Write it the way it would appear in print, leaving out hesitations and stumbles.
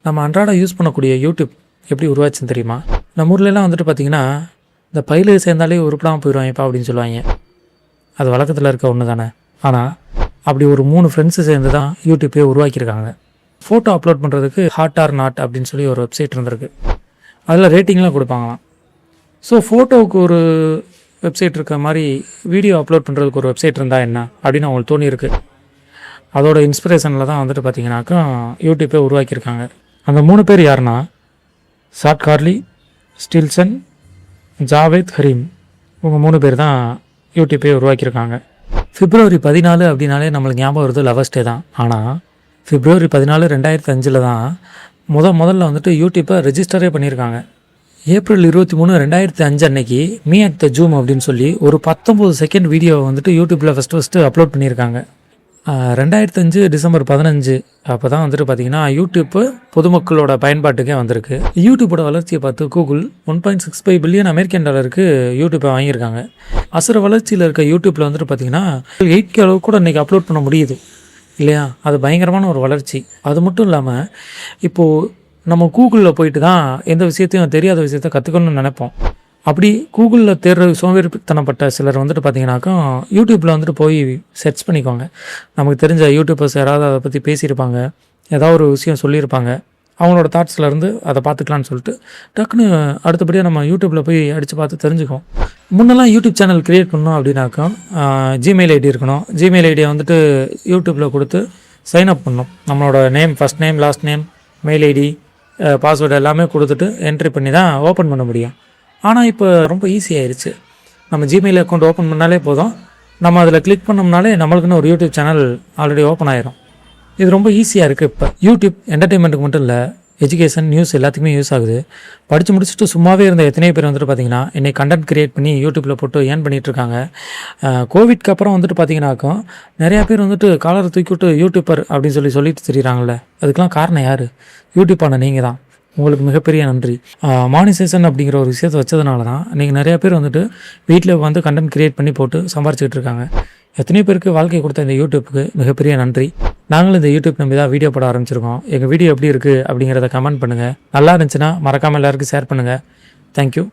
நம்ம அன்றாட யூஸ் பண்ணக்கூடிய யூடியூப் எப்படி உருவாச்சுன்னு தெரியுமா? நம்ம ஊர்லலாம் வந்துட்டு பார்த்திங்கன்னா, இந்த பயிலு சேர்ந்தாலே உருப்படாமல் போயிடுவாங்கப்பா அப்படின்னு சொல்லுவாங்க. அது வழக்கத்தில் இருக்க ஒன்று தானே. ஆனால் அப்படி ஒரு 3 ஃப்ரெண்ட்ஸு சேர்ந்து தான் யூடியூப்பே உருவாக்கியிருக்காங்க. ஃபோட்டோ அப்லோட் பண்ணுறதுக்கு ஹாட் ஆர் நாட் அப்படின்னு சொல்லி ஒரு வெப்சைட் இருந்திருக்கு. அதில் ரேட்டிங்லாம் கொடுப்பாங்களாம். ஸோ ஃபோட்டோவுக்கு ஒரு வெப்சைட் இருக்க மாதிரி வீடியோ அப்லோட் பண்ணுறதுக்கு ஒரு வெப்சைட் இருந்தால் என்ன அப்படின்னு அவங்களுக்கு தோணியிருக்கு. அதோட இன்ஸ்பிரேஷனில் தான் வந்துட்டு பார்த்திங்கனாக்கா யூடியூப்பே உருவாக்கியிருக்காங்க. அந்த 3 பேர் யாருன்னா, சாட் கார்லி, ஸ்டில்சன், ஜாவேத் ஹரீம். இவங்க 3 பேர் தான் யூடியூப்பே உருவாக்கியிருக்காங்க. February 14 அப்படின்னாலே நம்மளுக்கு ஞாபகம் வருது லவர்ஸ் டே தான். ஆனால் February 14, 2005 தான் முதல்ல வந்துட்டு யூடியூப்பை ரெஜிஸ்டரே பண்ணியிருக்காங்க. April 23, 2005 அன்னைக்கு மீ அட் த ஜூம் அப்படின்னு சொல்லி ஒரு 19 செகண்ட் வீடியோவை வந்துட்டு யூடியூப்பில் ஃபஸ்ட்டு அப்லோட் பண்ணியிருக்காங்க. 2005 December 15 அப்போ தான் வந்துட்டு பார்த்திங்கன்னா யூடியூப்பு பொதுமக்களோட பயன்பாட்டுக்கே வந்திருக்கு. யூடியூப்போட வளர்ச்சியை பார்த்து கூகுள் $1.65 பில்லியன் அமெரிக்கன் டாலருக்கு யூடியூப்பை வாங்கியிருக்காங்க. அசுர வளர்ச்சியில் இருக்க யூடியூப்பில் வந்துட்டு பார்த்திங்கன்னா 8K அளவுக்கு கூட இன்றைக்கி அப்லோட் பண்ண முடியுது இல்லையா? அது பயங்கரமான ஒரு வளர்ச்சி. அது மட்டும் இல்லாமல் இப்போது நம்ம கூகுளில் போயிட்டு தான் எந்த விஷயத்தையும் தெரியாத விஷயத்த கற்றுக்கணும்னு நினைப்போம். அப்படி கூகுளில் தேடுற சோம்பேறித்தனப்பட்ட சிலர் வந்துட்டு பார்த்தீங்கன்னாக்கா யூடியூப்பில் வந்துட்டு போய் சர்ச் பண்ணிக்கோங்க. நமக்கு தெரிஞ்ச யூடியூபர்ஸ் யாராவது அதை பற்றி பேசியிருப்பாங்க, ஏதாவது ஒரு விஷயம் சொல்லியிருப்பாங்க, அவங்களோட தாட்ஸ்லேருந்து அதை பார்த்துக்கலான்னு சொல்லிட்டு டக்குன்னு அடுத்தபடியாக நம்ம யூடியூப்பில் போய் அடித்து பார்த்து தெரிஞ்சுக்கோம். முன்னெல்லாம் யூடியூப் சேனல் க்ரியேட் பண்ணோம் அப்படின்னாக்கா ஜிமெயில் ஐடி இருக்கணும். ஜிமெயில் ஐடியை வந்துட்டு யூடியூப்பில் கொடுத்து சைன் அப் பண்ணணும். நம்மளோட name, first name, last name, mail ID, password எல்லாமே கொடுத்துட்டு என்ட்ரி பண்ணி தான் ஓப்பன் பண்ண முடியும். ஆனால் இப்போ ரொம்ப ஈஸியாகிடுச்சு. நம்ம ஜிமெயில் அக்கௌண்ட் ஓப்பன் பண்ணாலே போதும், நம்ம அதில் கிளிக் பண்ணோம்னாலே நம்மளுக்குன்னு ஒரு யூடியூப் சேனல் ஆல்ரெடி ஓப்பன் ஆயிரும். இது ரொம்ப ஈஸியாக இருக்குது. இப்போ யூடியூப் என்டர்டெயின்மெண்ட்டுக்கு மட்டும் இல்லை, எஜுகேஷன், நியூஸ் எல்லாத்துக்குமே யூஸ் ஆகுது. படித்து முடிச்சுட்டு சும்மாவே இருந்த எத்தனையோ பேர் வந்துட்டு பார்த்திங்கன்னா இன்றைக்கி கண்டென்ட் க்ரியேட் பண்ணி யூடியூப்பில் போட்டு ஏர்ன் பண்ணிகிட்ருக்காங்க. கோவிட்க்கு அப்புறம் வந்துட்டு பார்த்திங்கனாக்கும் நிறையா பேர் வந்துட்டு காலரை தூக்கிவிட்டு யூடியூப்பர் அப்படின்னு சொல்லிட்டு தெரியுறாங்கல்ல. அதுக்கெலாம் காரணம் யார்? யூடியூப்பான நீங்கள் தான். உங்களுக்கு மிகப்பெரிய நன்றி. மானிசேஷன் அப்படிங்கிற ஒரு விஷயத்தை வச்சதுனால தான் இன்றைக்கி நிறையா பேர் வந்துட்டு வீட்டில் வந்து கண்டென்ட் க்ரியேட் பண்ணி போட்டு சம்பாரிச்சிக்கிட்டு இருக்காங்க. எத்தனையோ பேருக்கு வாழ்க்கை கொடுத்த இந்த யூடியூப்புக்கு மிகப்பெரிய நன்றி. நாங்களும் இந்த யூடியூப் நம்பி தான் வீடியோ போட ஆரம்பிச்சிருக்கோம். எங்கள் வீடியோ எப்படி இருக்குது அப்படிங்கிறத கமெண்ட் பண்ணுங்கள். நல்லா இருந்துச்சுன்னா மறக்காமல் எல்லாருக்கும் ஷேர் பண்ணுங்கள். தேங்க்யூ.